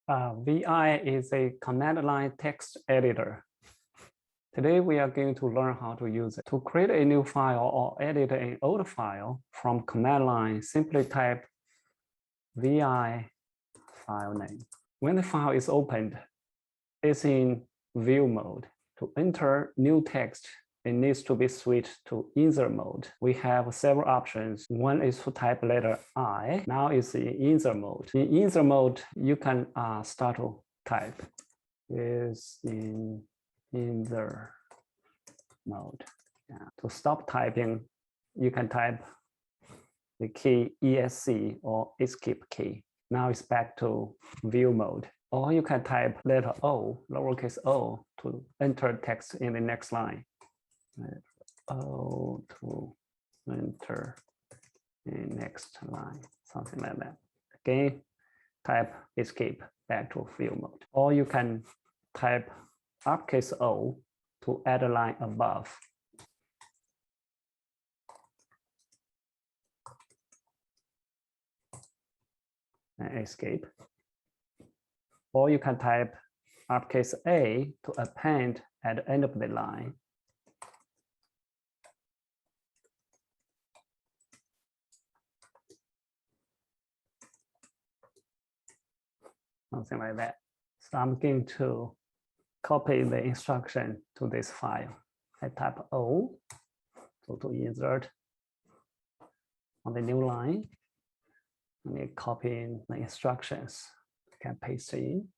VI is a command line text editor. Today, we are going to learn how to use it. To create a new file or edit an old file from command line, simply type VI file name. When the file is opened, it's in view mode. To enter new text, it needs to be switched to insert mode. We have several options. One is to type letter I. Now it's in insert mode. In insert mode, you can start to type. Is in insert mode. Yeah. To stop typing, you can type the key ESC or escape key. Now it's back to view mode. Or you can type letter O, lowercase o, to enter text in the next line. Letter O to enter in next line, something like that. Again, type escape back to view mode. Or you can type uppercase O to add a line above. And escape. Or you can type uppercase A to append at the end of the line. Something like that. So I'm going to copy the instruction to this file. I type O, so to insert on the new line. Let me copy in the instructions. I can paste in,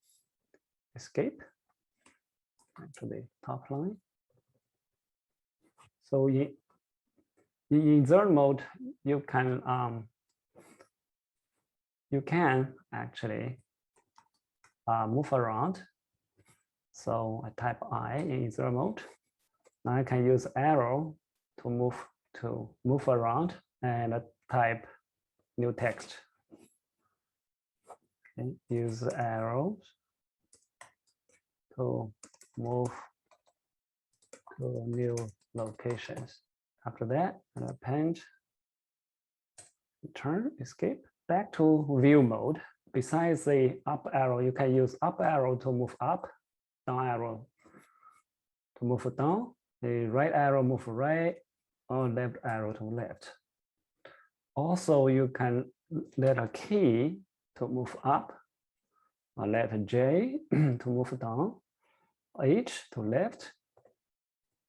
escape, to the top line. So in insert mode, you can actually move around. So I type I in insert mode. Now I can use arrow to move around and type new text. Okay. Use arrows to move to new locations. After that, append, return, escape, back to view mode. Besides the up arrow, you can use up arrow to move up, down arrow to move down, the right arrow move right, or left arrow to left. Also, you can letter key to move up, or letter J to move down, H to left,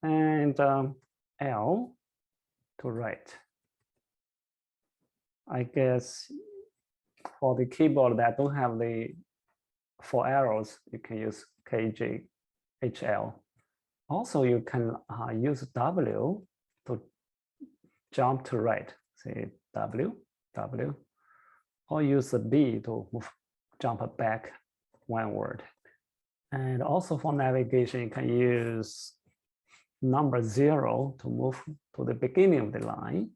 and L to right. I guess for the keyboard that don't have the 4 arrows, you can use KJ, HL. Also, you can use W to jump to right, say W, W, or use the B to jump back one word. And also for navigation, you can use number 0 to move to the beginning of the line,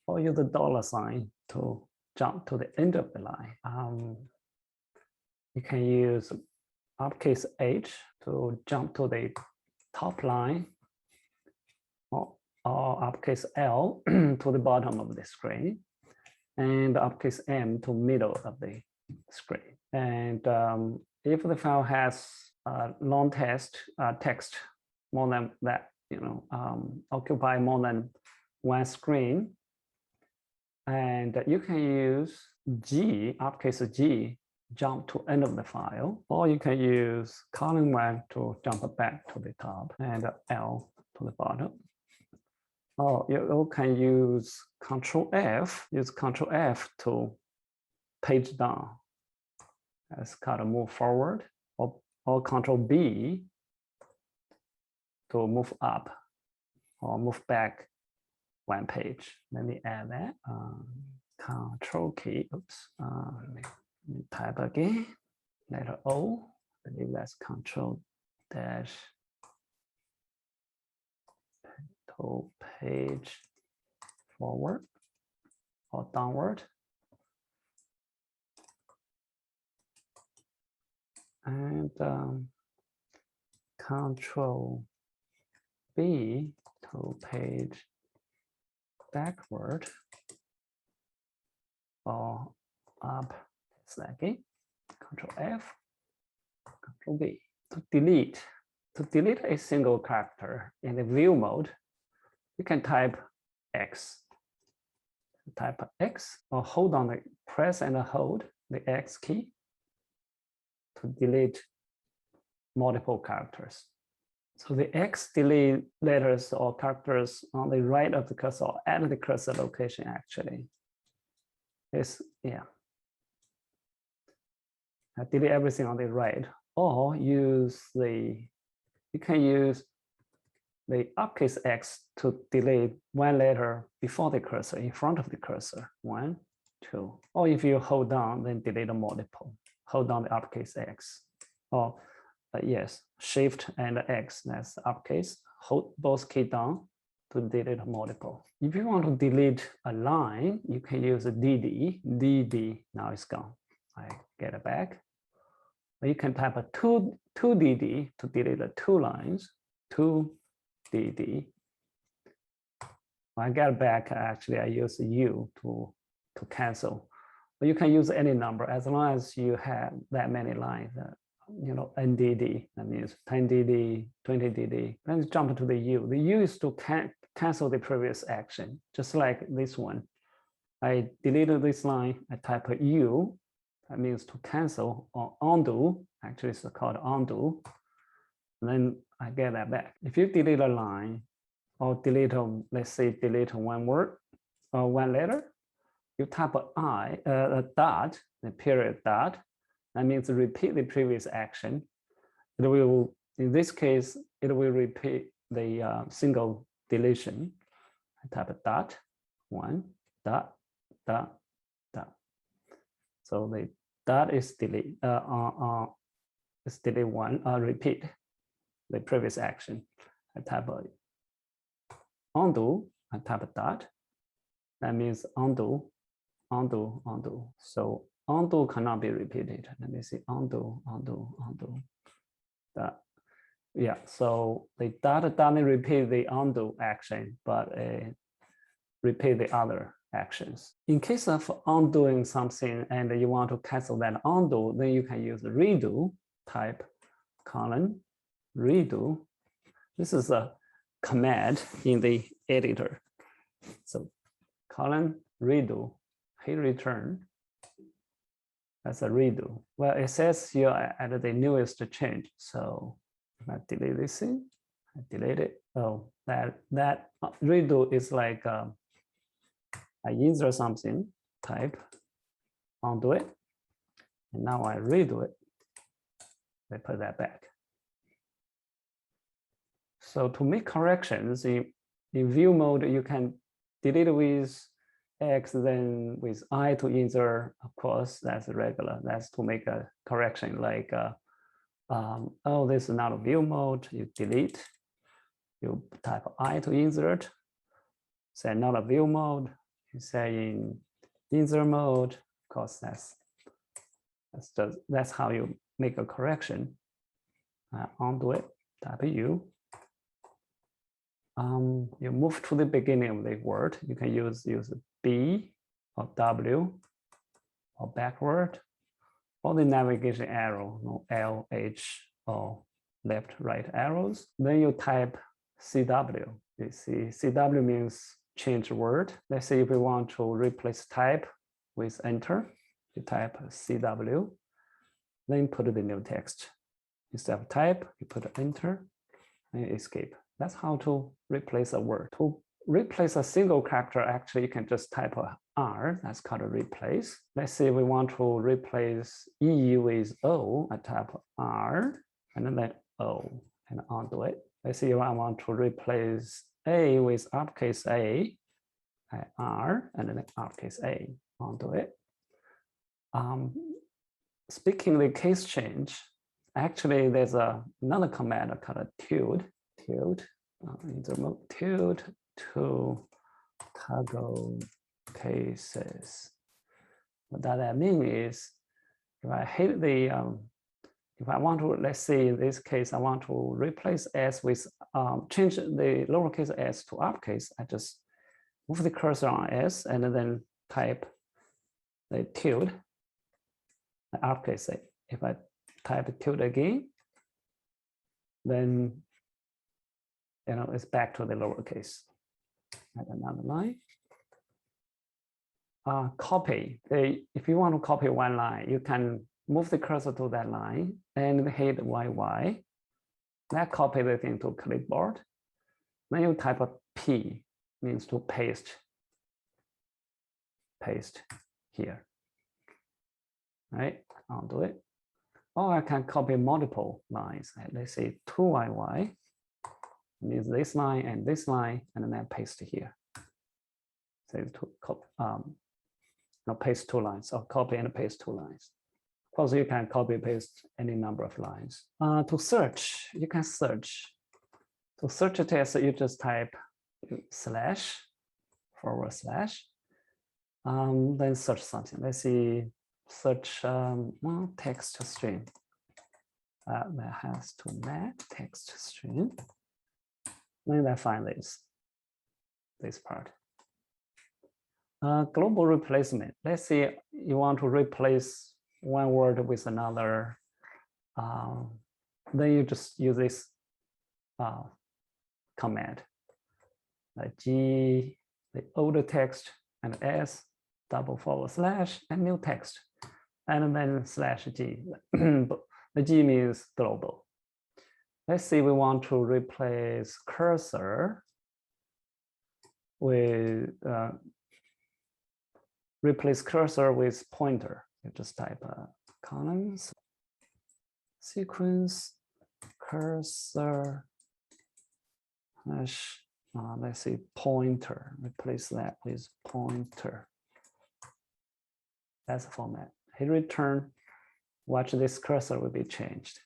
or use the $sign to jump to the end of the line. You can use uppercase H to jump to the top line, or uppercase L to the bottom of the screen, and uppercase M to middle of the screen. And if the file has long text more than that, occupy more than one screen, and you can use G, uppercase G, jump to end of the file, or you can use column 1 to jump back to the top, and L to the bottom. Or you can use Control F, to page down. That's kind of move forward, or Control B to move up, or move back one page. Let me add that. Control key, oops. Let me type again, letter O. I believe that's Control dash to page forward or downward. And Control B to page backward or up slightly. Control F, Control V. To delete a single character in the view mode, you can type X. Type X or hold on the press and hold the X key to delete multiple characters. So the X delete letters or characters on the right of the cursor or at the cursor location actually. Is delete everything on the right, or you can use the uppercase X to delete one letter before the cursor, in front of the cursor. 1, 2. Or if you hold down, then delete a multiple. Hold down the uppercase X. Or yes, Shift and X, that's uppercase. Hold both keys down to delete a multiple. If you want to delete a line, you can use a DD. Now it's gone. I get it back. You can type a 2DD to delete the 2 lines. 2DD. When I get back, actually, I use U to cancel. But you can use any number as long as you have that many lines. NDD, that means 10DD, 20DD. Let's jump to the U. The U is to cancel the previous action, just like this one. I deleted this line, I type a U. That means to cancel or undo. Actually, it's called undo. And then I get that back. If you delete a line or delete, let's say, delete one word or one letter, you type a dot, the period dot. That means repeat the previous action. It will, in this case, it will repeat the single deletion. I type a dot, 1, dot, dot, dot. So the dot is delete. Is delete 1. Repeat the previous action. I type a undo. I type a dot. That means undo, undo, undo. So undo cannot be repeated. Let me see. Undo, undo, undo. That. Yeah. So the dot doesn't repeat the undo action, but repeat the other actions. In case of undoing something and you want to cancel that undo, then you can use redo. Type colon redo. This is a command in the editor. So colon redo, hit return. That's a redo. Well, it says you're at the newest change. So if I delete this thing, I delete it. Oh, that redo is like I insert something, type, undo it, and now I redo it. I put that back. So to make corrections in view mode, you can delete with X, then with I to insert. Of course, that's regular. That's to make a correction like, oh, this is not a view mode. You delete. You type I to insert. Say not a view mode. You say in insert mode. Of course, that's how you make a correction. Undo it. Type U. You move to the beginning of the word. You can use B or W or backward, or the navigation arrow, no L, H, or left, right arrows. Then you type CW. You see, CW means change word. Let's say if we want to replace type with enter, you type CW, then put the new text. Instead of type, you put enter and escape. That's how to replace a word. To replace a single character, actually, you can just type a R. That's called a replace. Let's say we want to replace E with O. I type R and then O and undo it. Let's say I want to replace A with uppercase A. I R and then uppercase A. Undo it. Speaking the case change, actually, there's another command called a tilde. Tilde to toggle cases. What that means is, if I hit the, if I want to, let's say in this case, I want to replace S with, change the lowercase s to uppercase, I just move the cursor on S and then type the tilde. the uppercase A. If I type tilde again, then it's back to the lowercase. Add another line. Copy. If you want to copy one line, you can move the cursor to that line and hit YY. That copy the thing to clipboard. Then you type a P, means to paste. Paste here. Right? Undo it. Or I can copy multiple lines. Let's say 2YY. Means this line, and then paste here. So paste 2 lines, or copy and paste 2 lines. Of course, you can copy paste any number of lines. To search, you can search. To search a text, you just type / / then search something. Let's see, search text string. That has to match text string. Then I find this part. Global replacement. Let's say you want to replace one word with another. Then you just use this command. G, the older text, and S, / and new text, and then /G. The G means global. Let's say we want to replace cursor with pointer. You just type columns, sequence, cursor, let's say pointer. Replace that with pointer. That's the format. Hit return. Watch this cursor will be changed.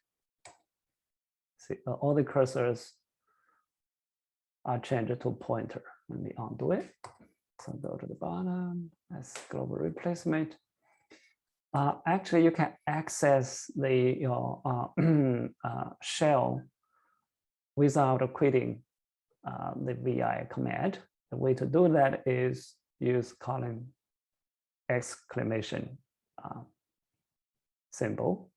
See, all the cursors are changed to pointer. Let me undo it. So go to the bottom. That's global replacement. Actually, you can access your shell without quitting the VI command. The way to do that is use colon exclamation symbol.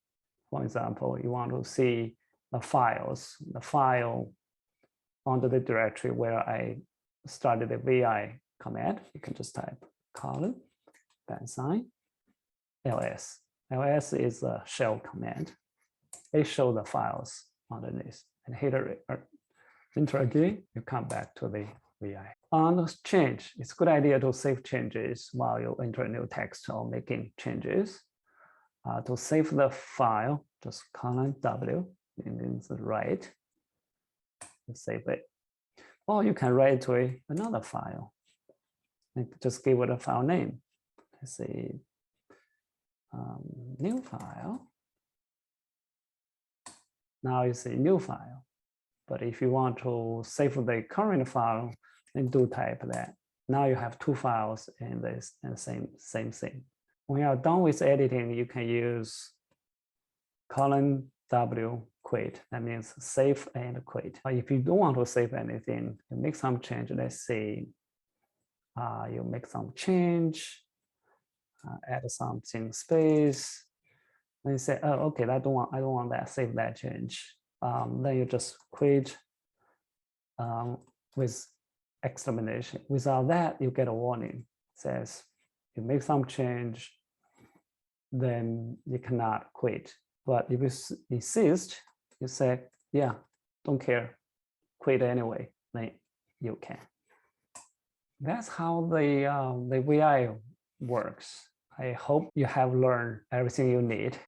For example, you want to see the file under the directory where I started the VI command. You can just type colon $, ls. ls is a shell command. It shows the files underneath. And hit enter again, you come back to the VI. On change, it's a good idea to save changes while you enter new text or making changes. To save the file, just colon W, it means write. Save it. Or you can write to another file. And just give it a file name. Let's say new file. Now you see new file. But if you want to save the current file, then do type that. Now you have 2 files in this and same thing. When you are done with editing, you can use colon W quit. That means save and quit. If you don't want to save anything, you make some change. Let's say you make some change, add something space. Then you say, oh, okay, I don't want that. Save that change. Then you just quit with exclamation. Without that, you get a warning. It says you make some change, then you cannot quit. But if you insist, you say, yeah, don't care, quit anyway, then you can. That's how the VI works. I hope you have learned everything you need.